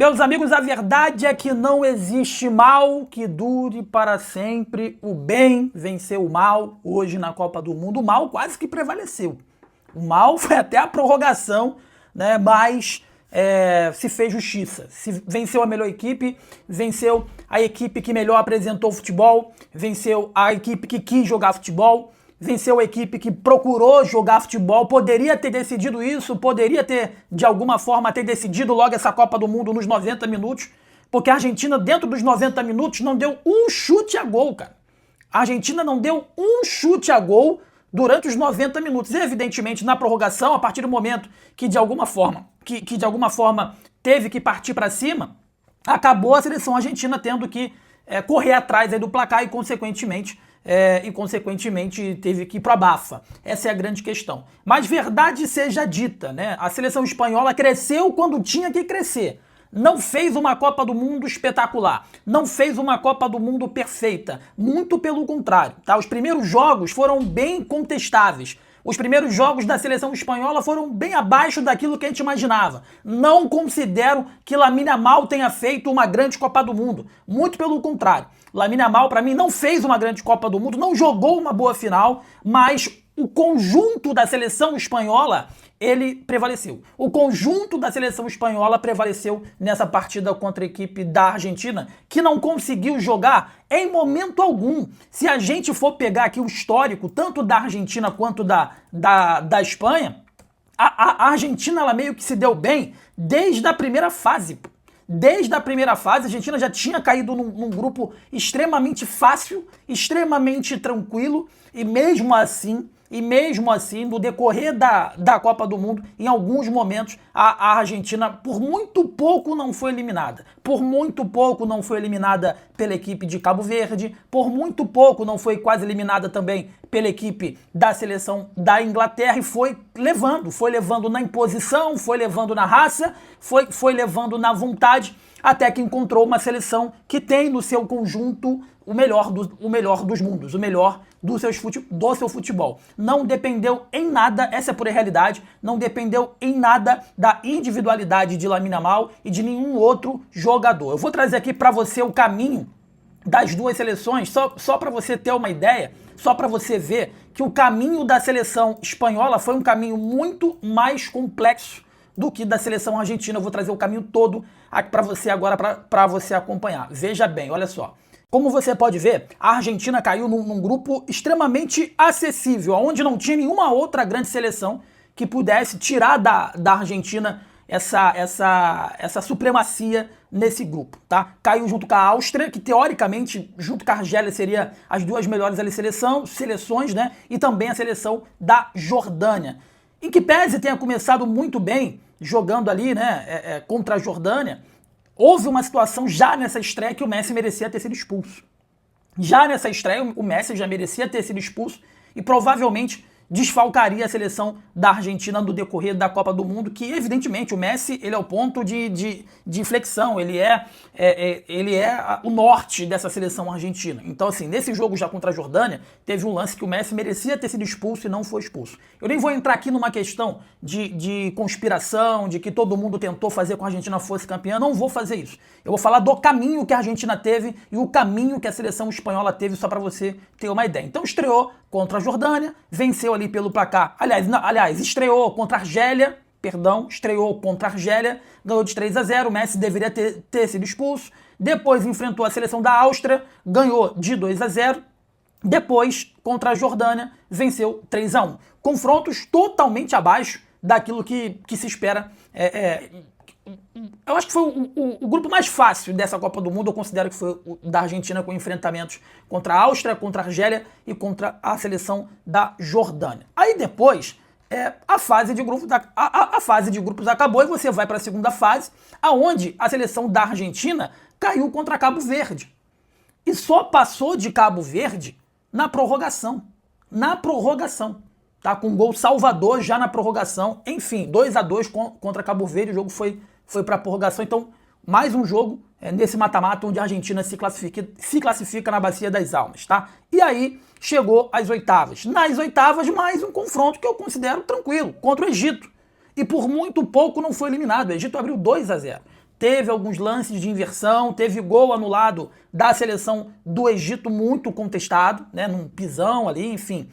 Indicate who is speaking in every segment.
Speaker 1: Meus amigos, a verdade é que não existe mal que dure para sempre. O bem venceu o mal hoje na Copa do Mundo. O mal quase que prevaleceu. O mal foi até a prorrogação, né? Mas se fez justiça. Se venceu a melhor equipe, venceu a equipe que melhor apresentou o futebol, venceu a equipe que quis jogar futebol, venceu a equipe que procurou jogar futebol, poderia ter decidido isso, poderia ter, de alguma forma, ter decidido logo essa Copa do Mundo nos 90 minutos, porque a Argentina, dentro dos 90 minutos, não deu um chute a gol, cara. A Argentina não deu um chute a gol durante os 90 minutos. E, evidentemente, na prorrogação, a partir do momento que, de alguma forma, teve que partir para cima, acabou a seleção argentina tendo que correr atrás aí do placar e, consequentemente, teve que ir para a bafa. Essa é a grande questão. Mas verdade seja dita, né? A seleção espanhola cresceu quando tinha que crescer. Não fez uma Copa do Mundo espetacular. Não fez uma Copa do Mundo perfeita. Muito pelo contrário, tá? Os primeiros jogos foram bem contestáveis. Os primeiros jogos da seleção espanhola foram bem abaixo daquilo que a gente imaginava. Não considero que Lamine Yamal tenha feito uma grande Copa do Mundo. Muito pelo contrário. Lamine Yamal, para mim, não fez uma grande Copa do Mundo, não jogou uma boa final, mas o conjunto da seleção espanhola, ele prevaleceu. O conjunto da seleção espanhola prevaleceu nessa partida contra a equipe da Argentina, que não conseguiu jogar em momento algum. Se a gente for pegar aqui o histórico, tanto da Argentina quanto da Espanha, a Argentina, ela meio que se deu bem desde a primeira fase. Desde a primeira fase, a Argentina já tinha caído num grupo extremamente fácil, extremamente tranquilo, e mesmo assim, no decorrer da Copa do Mundo, em alguns momentos, a Argentina, por muito pouco, não foi eliminada. Por muito pouco não foi eliminada pela equipe de Cabo Verde, por muito pouco não foi quase eliminada também pela equipe da seleção da Inglaterra, e foi levando na imposição, foi levando na raça, foi levando na vontade, até que encontrou uma seleção que tem no seu conjunto o melhor dos mundos, o melhor do seu futebol. Não dependeu em nada, essa é a pura realidade, não dependeu em nada da individualidade de Lamine Yamal e de nenhum outro jogador. Eu vou trazer aqui para você o caminho das duas seleções, só para você ter uma ideia, só para você ver que o caminho da seleção espanhola foi um caminho muito mais complexo do que da seleção argentina. Eu vou trazer o caminho todo aqui para você agora, para você acompanhar. Veja bem, olha só. Como você pode ver, a Argentina caiu num grupo extremamente acessível, onde não tinha nenhuma outra grande seleção que pudesse tirar da Argentina essa supremacia nesse grupo, tá? Caiu junto com a Áustria, que teoricamente, junto com a Argélia, seria as duas melhores seleções, né? E também a seleção da Jordânia. Em que pese tenha começado muito bem, jogando ali, né, contra a Jordânia, houve uma situação já nessa estreia que o Messi merecia ter sido expulso. Já nessa estreia, o Messi já merecia ter sido expulso e provavelmente desfalcaria a seleção da Argentina no decorrer da Copa do Mundo, que evidentemente o Messi, ele é o ponto de inflexão, ele é o norte dessa seleção argentina. Então assim, nesse jogo já contra a Jordânia, teve um lance que o Messi merecia ter sido expulso e não foi expulso. Eu nem vou entrar aqui numa questão de conspiração, de que todo mundo tentou fazer com que a Argentina fosse campeã, não vou fazer isso. Eu vou falar do caminho que a Argentina teve e o caminho que a seleção espanhola teve, só para você ter uma ideia. Então estreou contra a Jordânia, venceu ali pelo placar, estreou contra a Argélia, ganhou de 3-0, o Messi deveria ter sido expulso, depois enfrentou a seleção da Áustria, ganhou de 2-0, depois, contra a Jordânia, venceu 3-1. Confrontos totalmente abaixo daquilo que se espera. Eu acho que foi o grupo mais fácil dessa Copa do Mundo. Eu considero que foi o da Argentina, com enfrentamentos contra a Áustria, contra a Argélia e contra a seleção da Jordânia. Aí depois, a fase de grupos acabou e você vai para a segunda fase, aonde a seleção da Argentina caiu contra Cabo Verde. E só passou de Cabo Verde na prorrogação. Tá? Com gol salvador já na prorrogação. Enfim, 2-2 contra Cabo Verde, o jogo foi para a prorrogação. Então, mais um jogo nesse mata-mata onde a Argentina se classifica na Bacia das Almas, tá? E aí chegou às oitavas. Nas oitavas, mais um confronto que eu considero tranquilo, contra o Egito. E por muito pouco não foi eliminado. O Egito abriu 2-0. teve alguns lances de inversão, teve gol anulado da seleção do Egito muito contestado, né, num pisão ali, enfim.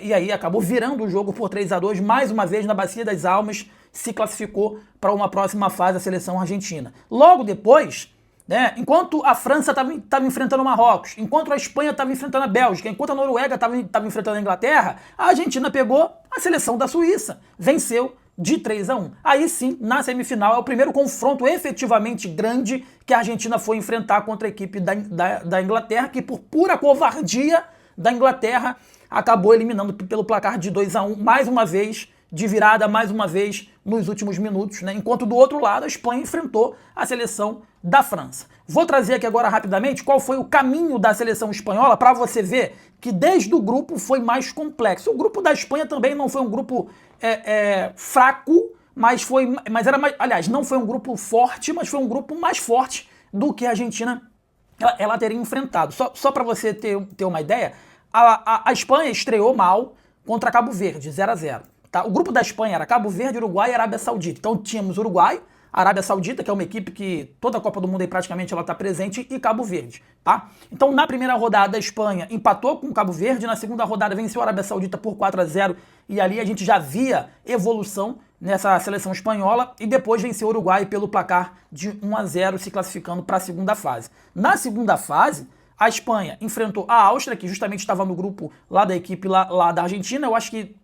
Speaker 1: E aí acabou virando o jogo por 3-2, mais uma vez na Bacia das Almas, se classificou para uma próxima fase a seleção argentina. Logo depois, né, enquanto a França estava enfrentando o Marrocos, enquanto a Espanha estava enfrentando a Bélgica, enquanto a Noruega estava enfrentando a Inglaterra, a Argentina pegou a seleção da Suíça, venceu de 3-1. Aí sim, na semifinal, é o primeiro confronto efetivamente grande que a Argentina foi enfrentar contra a equipe da Inglaterra, que por pura covardia da Inglaterra acabou eliminando pelo placar de 2-1, mais uma vez, de virada, mais uma vez, nos últimos minutos, né? Enquanto do outro lado a Espanha enfrentou a seleção da França. Vou trazer aqui agora rapidamente qual foi o caminho da seleção espanhola para você ver que desde o grupo foi mais complexo. O grupo da Espanha também não foi um grupo fraco, mas era mais, aliás, não foi um grupo forte, mas foi um grupo mais forte do que a Argentina ela teria enfrentado. Só para você ter uma ideia, a Espanha estreou mal contra Cabo Verde, 0-0. Tá? O grupo da Espanha era Cabo Verde, Uruguai e Arábia Saudita. Então tínhamos Uruguai, Arábia Saudita, que é uma equipe que toda a Copa do Mundo aí praticamente ela está presente, e Cabo Verde. Tá? Então na primeira rodada a Espanha empatou com o Cabo Verde, na segunda rodada venceu a Arábia Saudita por 4-0 e ali a gente já via evolução nessa seleção espanhola e depois venceu o Uruguai pelo placar de 1-0, se classificando para a segunda fase. Na segunda fase, a Espanha enfrentou a Áustria, que justamente estava no grupo lá da equipe lá da Argentina. Eu acho que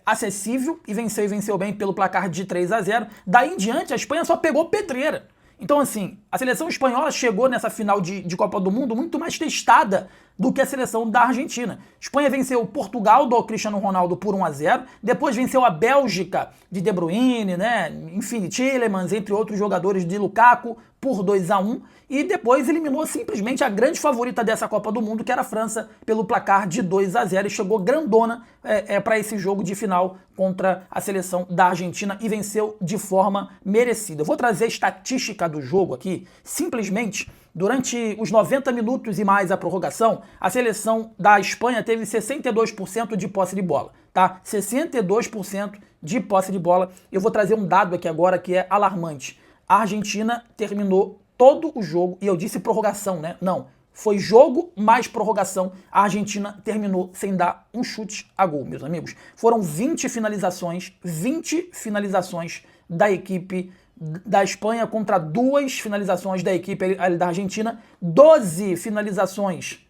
Speaker 1: acessível e venceu bem pelo placar de 3-0. Daí em diante, a Espanha só pegou pedreira. Então, assim, a seleção espanhola chegou nessa final de Copa do Mundo muito mais testada do que a seleção da Argentina. Espanha venceu Portugal do Cristiano Ronaldo por 1-0, depois venceu a Bélgica de De Bruyne, né, enfim, de Tielemans, entre outros jogadores, de Lukaku, por 2-1, e depois eliminou simplesmente a grande favorita dessa Copa do Mundo, que era a França, pelo placar de 2-0, e chegou grandona para esse jogo de final contra a seleção da Argentina e venceu de forma merecida. Eu vou trazer a estatística do jogo aqui, simplesmente. Durante os 90 minutos e mais a prorrogação, a seleção da Espanha teve 62% de posse de bola, tá? 62% de posse de bola. Eu vou trazer um dado aqui agora que é alarmante. A Argentina terminou todo o jogo, e eu disse prorrogação, né? Não, foi jogo mais prorrogação. A Argentina terminou sem dar um chute a gol, meus amigos. Foram 20 finalizações da equipe da Espanha contra 2 finalizações da equipe da Argentina, 12 finalizações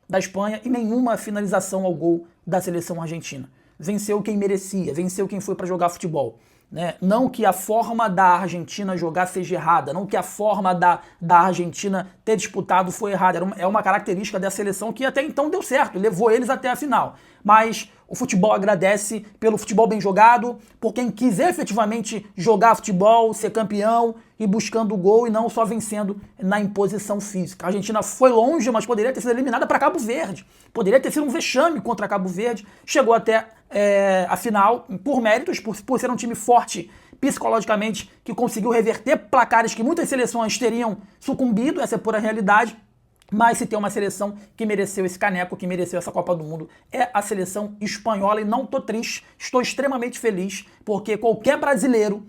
Speaker 1: da Espanha e nenhuma finalização ao gol da seleção argentina. Venceu quem merecia, venceu quem foi para jogar futebol. Né? Não que a forma da Argentina jogar seja errada, não que a forma da Argentina ter disputado foi errada. É uma característica da seleção que até então deu certo, levou eles até a final. Mas o futebol agradece pelo futebol bem jogado, por quem quiser efetivamente jogar futebol, ser campeão e buscando o gol e não só vencendo na imposição física. A Argentina foi longe, mas poderia ter sido eliminada para Cabo Verde. Poderia ter sido um vexame contra Cabo Verde. Chegou até a final por méritos, por ser um time forte psicologicamente, que conseguiu reverter placares que muitas seleções teriam sucumbido, essa é pura realidade. Mas se tem uma seleção que mereceu esse caneco, que mereceu essa Copa do Mundo, é a seleção espanhola. E não tô triste, estou extremamente feliz, porque qualquer brasileiro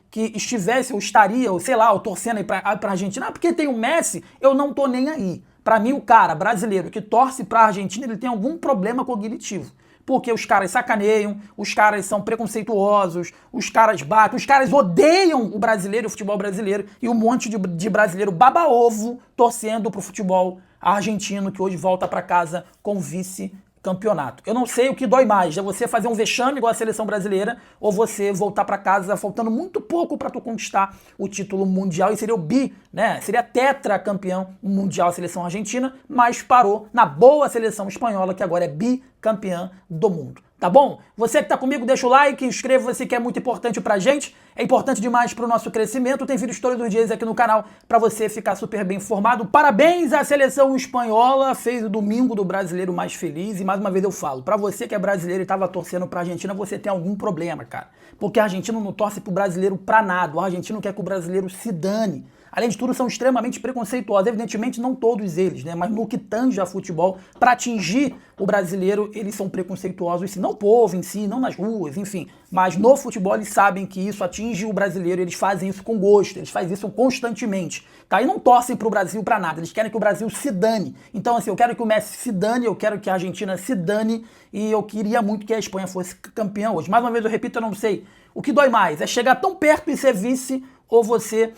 Speaker 1: que estivesse ou estaria, ou sei lá, ou torcendo aí pra Argentina, porque tem o Messi, eu não tô nem aí. Pra mim, o cara brasileiro que torce pra Argentina, ele tem algum problema cognitivo. Porque os caras sacaneiam, os caras são preconceituosos, os caras batem, os caras odeiam o brasileiro, o futebol brasileiro, e um monte de brasileiro baba-ovo torcendo pro futebol argentino, que hoje volta pra casa com vice-campeonato. Eu não sei o que dói mais, é você fazer um vexame igual a seleção brasileira, ou você voltar pra casa faltando muito pouco pra tu conquistar o título mundial, e seria o né? Seria tetracampeão mundial a seleção argentina, mas parou na boa seleção espanhola, que agora é bicampeã do mundo. Tá bom? Você que tá comigo, deixa o like, inscreva-se, que é muito importante pra gente, é importante demais pro nosso crescimento. Tem vídeos todos os dias aqui no canal pra você ficar super bem informado. Parabéns à seleção espanhola, fez o domingo do brasileiro mais feliz. E mais uma vez eu falo, pra você que é brasileiro e tava torcendo pra Argentina, você tem algum problema, cara. Porque a Argentina não torce pro brasileiro pra nada, o argentino quer que o brasileiro se dane. Além de tudo, são extremamente preconceituosos. Evidentemente, não todos eles, né? Mas no que tange a futebol, para atingir o brasileiro, eles são preconceituosos. Se não não o povo em si, não nas ruas, enfim, mas no futebol eles sabem que isso atinge o brasileiro, eles fazem isso com gosto, eles fazem isso constantemente, tá? E não torcem pro Brasil pra nada, eles querem que o Brasil se dane. Então, assim, eu quero que o Messi se dane, eu quero que a Argentina se dane, e eu queria muito que a Espanha fosse campeã hoje. Mais uma vez eu repito, eu não sei o que dói mais, é chegar tão perto e ser vice, ou você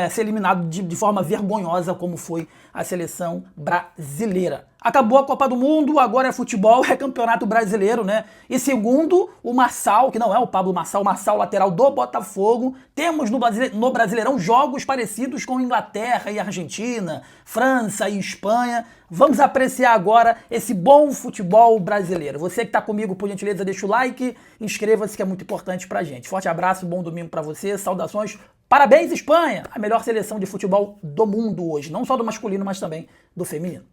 Speaker 1: ser eliminado de forma vergonhosa, como foi a seleção brasileira. Acabou a Copa do Mundo, agora é futebol, é campeonato brasileiro, né? E segundo o Marçal, que não é o Pablo Marçal, o Marçal lateral do Botafogo, temos no Brasileirão jogos parecidos com Inglaterra e Argentina, França e Espanha. Vamos apreciar agora esse bom futebol brasileiro. Você que está comigo, por gentileza, deixa o like, inscreva-se que é muito importante pra gente. Forte abraço, bom domingo pra você, saudações. Parabéns, Espanha! A melhor seleção de futebol do mundo hoje, não só do masculino, mas também do feminino.